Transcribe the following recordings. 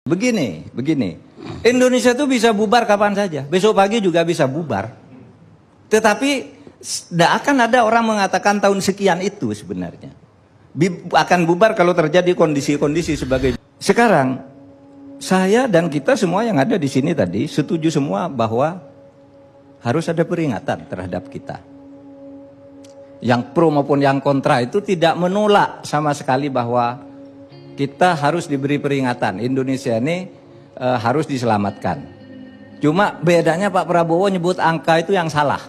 Begini, Indonesia itu bisa bubar kapan saja, besok pagi juga bisa bubar. Tetapi tidak akan ada orang mengatakan tahun sekian itu sebenarnya. Akan bubar kalau terjadi kondisi-kondisi sebagai sekarang. Saya dan kita semua yang ada di sini tadi setuju semua bahwa harus ada peringatan terhadap kita. Yang pro maupun yang kontra itu tidak menolak sama sekali bahwa kita harus diberi peringatan. Indonesia ini harus diselamatkan. Cuma bedanya Pak Prabowo nyebut angka itu yang salah.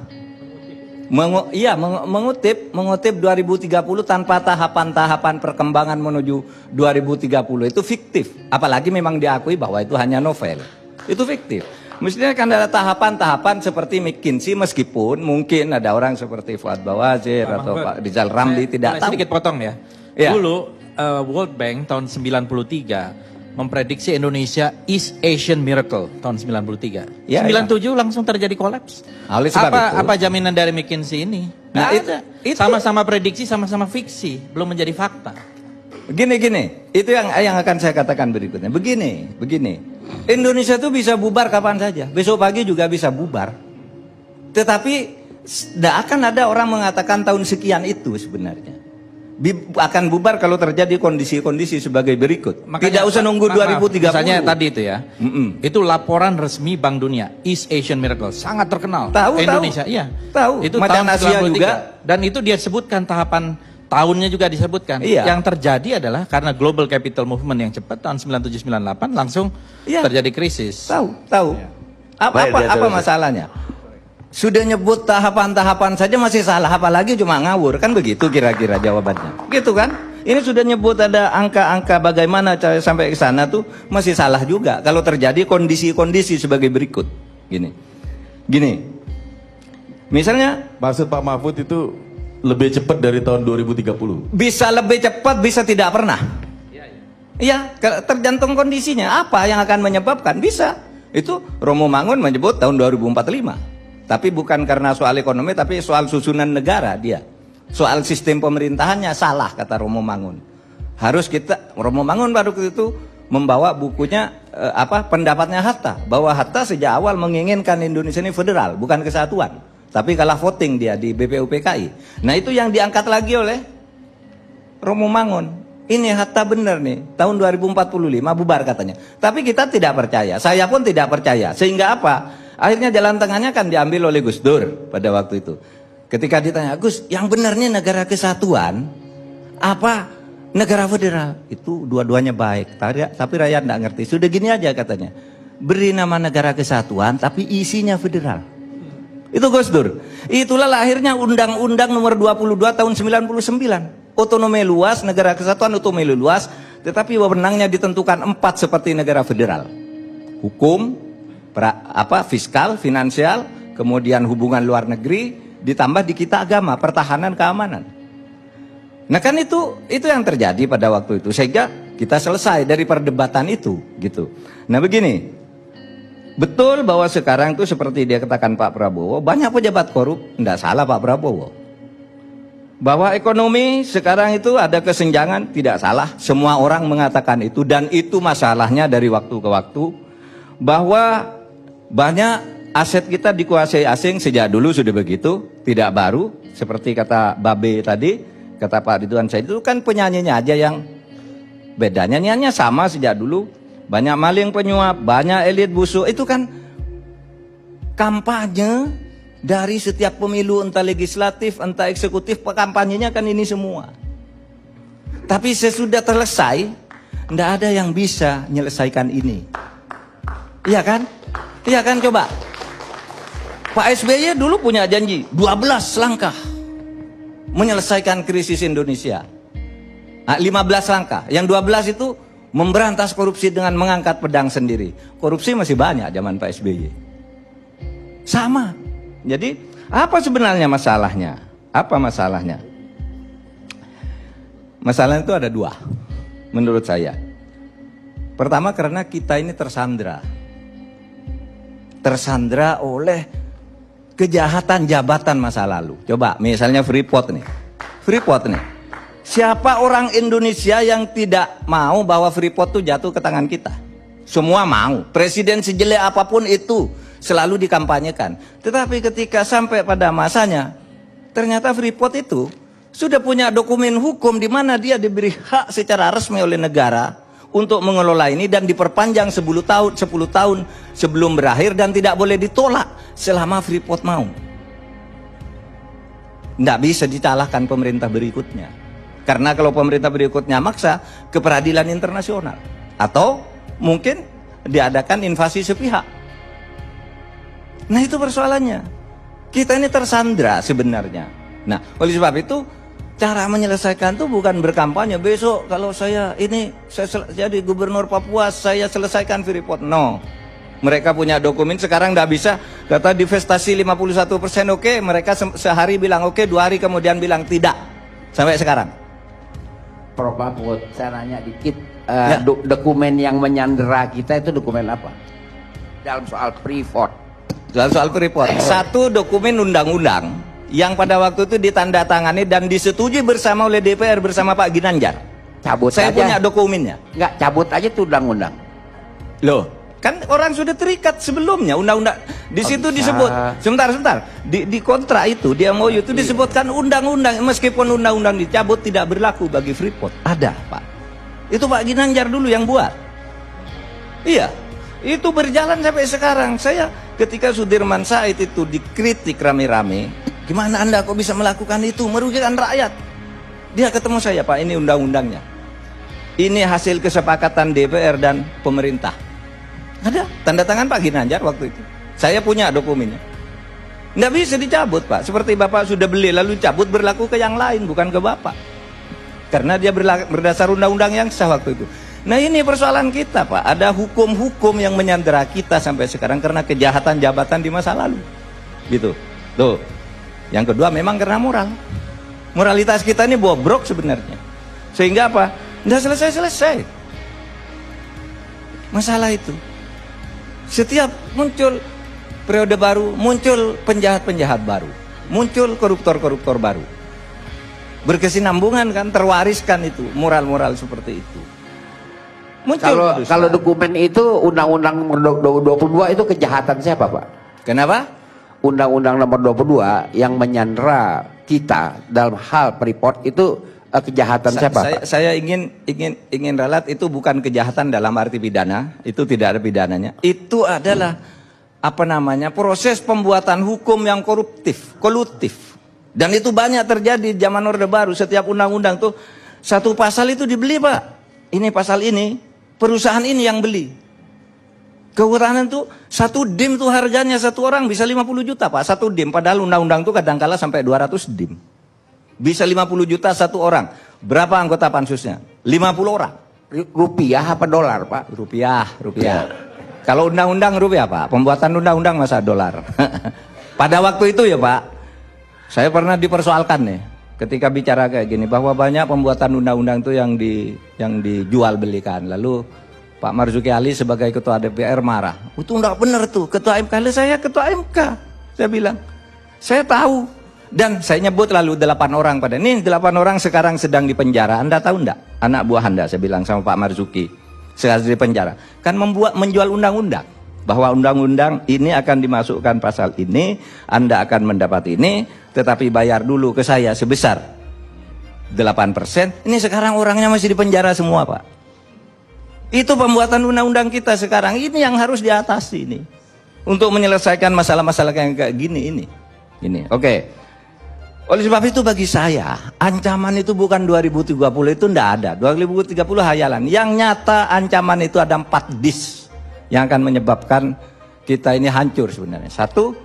Mengutip 2030 tanpa tahapan-tahapan perkembangan menuju 2030 itu fiktif. Apalagi memang diakui bahwa itu hanya novel. Itu fiktif. Mestinya kan ada tahapan-tahapan seperti McKinsey, meskipun mungkin ada orang seperti Fuad Bawazir atau Pak Rizal Ramli tidak tahu. Sedikit potong ya. Dulu World Bank tahun 93 memprediksi Indonesia East Asian Miracle tahun 93. 97 langsung terjadi kolaps. Apa jaminan dari McKinsey ini? Nah, itu sama-sama prediksi, sama-sama fiksi, belum menjadi fakta. Gini, itu yang akan saya katakan berikutnya. Begini. Indonesia itu bisa bubar kapan saja, besok pagi juga bisa bubar. Tetapi tidak akan ada orang mengatakan tahun sekian itu sebenarnya. Akan bubar kalau terjadi kondisi-kondisi sebagai berikut. Makanya, tidak usah nunggu 2030. Misalnya tadi itu ya, itu laporan resmi Bank Dunia, East Asian Miracle, sangat terkenal. Tahu, Indonesia, iya. Tahu. Itu Macan tahun Asia 93. juga. Dan itu dia sebutkan tahapan tahunnya juga disebutkan. Iya. Yang terjadi adalah karena Global Capital Movement yang cepat tahun 97-98 langsung terjadi krisis. Tahu. Apa masalahnya? Sudah nyebut tahapan-tahapan saja masih salah, apalagi cuma ngawur, kan begitu kira-kira jawabannya. Gitu kan? Ini sudah nyebut ada angka-angka bagaimana cara sampai ke sana tuh masih salah juga kalau terjadi kondisi-kondisi sebagai berikut. Gini. Misalnya maksud Pak Mahfud itu lebih cepat dari tahun 2030. Bisa lebih cepat, bisa tidak pernah. Iya, tergantung kondisinya. Apa yang akan menyebabkan? Bisa. Itu Romo Mangun menyebut tahun 2045. Tapi bukan karena soal ekonomi, tapi soal susunan negara dia. Soal sistem pemerintahannya salah, kata Romo Mangun. Romo Mangun baru itu membawa bukunya, pendapatnya Hatta. Bahwa Hatta sejak awal menginginkan Indonesia ini federal, bukan kesatuan. Tapi kalah voting dia di BPUPKI. Nah itu yang diangkat lagi oleh Romo Mangun. Ini Hatta benar nih, tahun 2045 bubar katanya. Tapi kita tidak percaya, saya pun tidak percaya. Sehingga apa? Akhirnya jalan tengahnya kan diambil oleh Gus Dur pada waktu itu. Ketika ditanya, Gus, yang benarnya negara kesatuan apa negara federal? Itu dua-duanya baik, tapi rakyat tidak ngerti. Sudah gini aja katanya, beri nama negara kesatuan tapi isinya federal. Itu Gus Dur. Itulah lahirnya Undang-Undang nomor 22 tahun 99. Otonomi luas, negara kesatuan otonomi luas, tetapi wewenangnya ditentukan 4 seperti negara federal. Hukum, fiskal, finansial, kemudian hubungan luar negeri, ditambah di kita agama, pertahanan, keamanan. Nah kan itu yang terjadi pada waktu itu, sehingga kita selesai dari perdebatan itu, gitu. Nah begini, betul bahwa sekarang itu seperti dia katakan Pak Prabowo, banyak pejabat korup, tidak salah Pak Prabowo. Bahwa ekonomi sekarang itu ada kesenjangan, tidak salah, semua orang mengatakan itu, dan itu masalahnya dari waktu ke waktu, bahwa banyak aset kita dikuasai asing sejak dulu sudah begitu, tidak baru. Seperti kata Babe tadi, kata Pak Ridwan Said, itu kan penyanyinya aja yang beda. Nyanyiannya sama sejak dulu. Banyak maling penyuap, banyak elit busuk. Itu kan kampanye dari setiap pemilu, entah legislatif, entah eksekutif, kampanyenya kan ini semua. Tapi sesudah selesai, tidak ada yang bisa menyelesaikan ini. Iya kan? Iya kan, coba. Pak SBY dulu punya janji 12 langkah menyelesaikan krisis Indonesia. Nah, 15 langkah. Yang 12 itu memberantas korupsi dengan mengangkat pedang sendiri. Korupsi masih banyak zaman Pak SBY. Sama. Jadi, apa sebenarnya masalahnya? Apa masalahnya? Masalahnya itu ada 2 menurut saya. Pertama, karena kita ini tersandra oleh kejahatan jabatan masa lalu. Coba misalnya Freeport nih. Siapa orang Indonesia yang tidak mau bahwa Freeport itu jatuh ke tangan kita? Semua mau. Presiden sejelek apapun itu selalu dikampanyekan. Tetapi ketika sampai pada masanya, ternyata Freeport itu sudah punya dokumen hukum di mana dia diberi hak secara resmi oleh negara untuk mengelola ini dan diperpanjang 10 tahun sebelum berakhir dan tidak boleh ditolak selama Freeport mau. Tidak bisa disalahkan pemerintah berikutnya. Karena kalau pemerintah berikutnya maksa ke peradilan internasional. Atau mungkin diadakan invasi sepihak. Nah itu persoalannya. Kita ini tersandra sebenarnya. Nah oleh sebab itu cara menyelesaikan itu bukan berkampanye. Besok kalau saya jadi gubernur Papua, saya selesaikan Freeport. No. Mereka punya dokumen, sekarang tidak bisa. Kata divestasi 51% oke, mereka sehari bilang oke, 2 hari kemudian bilang tidak. Sampai sekarang. Prof Mahfud, saya nanya dikit, dokumen yang menyandera kita itu dokumen apa? Dalam soal Freeport. Dalam soal Freeport, satu dokumen undang-undang yang pada waktu itu ditandatangani dan disetujui bersama oleh DPR bersama Pak Ginanjar. Cabut saya aja. Punya dokumennya. Enggak, cabut aja tuh undang-undang. Loh, kan orang sudah terikat sebelumnya undang-undang. Di situ disebut, sebentar. Di kontrak itu, di MOU itu disebutkan undang-undang, meskipun undang-undang dicabut tidak berlaku bagi Freeport. Ada, Pak. Itu Pak Ginanjar dulu yang buat. Iya. Itu berjalan sampai sekarang. Saya ketika Sudirman Said itu dikritik rame-rame, gimana Anda kok bisa melakukan itu, merugikan rakyat? Dia ketemu saya, Pak, ini undang-undangnya. Ini hasil kesepakatan DPR dan pemerintah. Ada tanda tangan Pak Ginanjar waktu itu. Saya punya dokumennya. Nggak bisa dicabut, Pak. Seperti Bapak sudah beli lalu cabut, berlaku ke yang lain, bukan ke Bapak. Karena dia berdasar undang-undang yang sah waktu itu. Nah ini persoalan kita, Pak. Ada hukum-hukum yang menyandera kita sampai sekarang karena kejahatan jabatan di masa lalu. Gitu. Tuh. Yang kedua memang karena moral. Moralitas kita ini bobrok sebenarnya. Sehingga apa? Nggak selesai-selesai masalah itu. Setiap muncul periode baru, muncul penjahat-penjahat baru, muncul koruptor-koruptor baru. Berkesinambungan kan, terwariskan itu moral-moral seperti itu. Muncul kalau dokumen itu Undang-Undang nomor 22 itu kejahatan siapa, Pak? Kenapa? Undang-Undang nomor 22 yang menyandera kita dalam hal Freeport itu kejahatan siapa? Saya ingin ralat itu bukan kejahatan dalam arti pidana, itu tidak ada pidananya. Itu adalah proses pembuatan hukum yang kolutif. Dan itu banyak terjadi zaman Orde Baru. Setiap undang-undang tuh satu pasal itu dibeli, Pak. Ini pasal ini, perusahaan ini yang beli. Kehutanan tuh satu dim tuh harganya satu orang bisa 50 juta, Pak. Satu dim, padahal undang-undang tuh kadang-kala sampai 200 dim. Bisa 50 juta satu orang. Berapa anggota pansusnya? 50 orang. Rupiah apa dolar, Pak? Rupiah. Kalau undang-undang rupiah, Pak. Pembuatan undang-undang masa dolar. Pada waktu itu ya, Pak, saya pernah dipersoalkan nih ketika bicara kayak gini bahwa banyak pembuatan undang-undang itu yang dijual belikan. Lalu Pak Marzuki Ali sebagai ketua DPR marah. Itu enggak benar tuh, ketua MK. Saya ketua MK. Saya bilang, saya tahu. Dan saya nyebut lalu 8 orang pada ini 8 orang sekarang sedang di penjara. Anda tahu enggak? Anak buah Anda, saya bilang sama Pak Marzuki, sedang di penjara. Kan menjual undang-undang bahwa undang-undang ini akan dimasukkan pasal ini, Anda akan mendapat ini, tetapi bayar dulu ke saya sebesar 8%. Ini sekarang orangnya masih di penjara semua, Pak. Itu pembuatan undang-undang kita sekarang ini yang harus diatasi ini untuk menyelesaikan masalah-masalah yang kayak gini ini. Oke. Oleh sebab itu bagi saya, ancaman itu bukan 2030 itu enggak ada. 2030 hayalan. Yang nyata ancaman itu ada 4 dis yang akan menyebabkan kita ini hancur sebenarnya. Satu,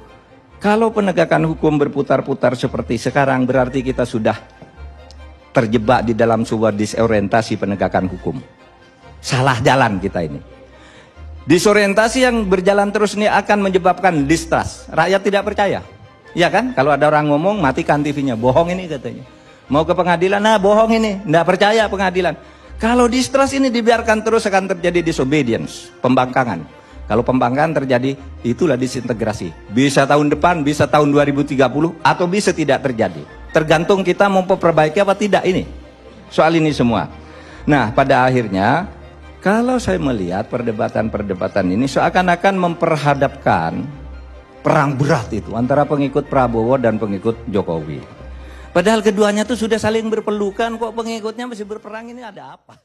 kalau penegakan hukum berputar-putar seperti sekarang berarti kita sudah terjebak di dalam sebuah disorientasi penegakan hukum. Salah jalan kita ini. Disorientasi yang berjalan terus ini akan menyebabkan distrust. Rakyat tidak percaya. Ya kan? Kalau ada orang ngomong, matikan TV-nya. Bohong ini katanya. Mau ke pengadilan, nah bohong ini. Nggak percaya pengadilan. Kalau distrust ini dibiarkan terus akan terjadi disobedience. Pembangkangan. Kalau pembangkangan terjadi, itulah disintegrasi. Bisa tahun depan, bisa tahun 2030, atau bisa tidak terjadi. Tergantung kita mau memperbaiki apa tidak ini. Soal ini semua. Nah, pada akhirnya, Kalau saya melihat perdebatan-perdebatan ini seakan-akan memperhadapkan perang berat itu antara pengikut Prabowo dan pengikut Jokowi. Padahal keduanya tuh sudah saling berpelukan, kok pengikutnya masih berperang, ini ada apa?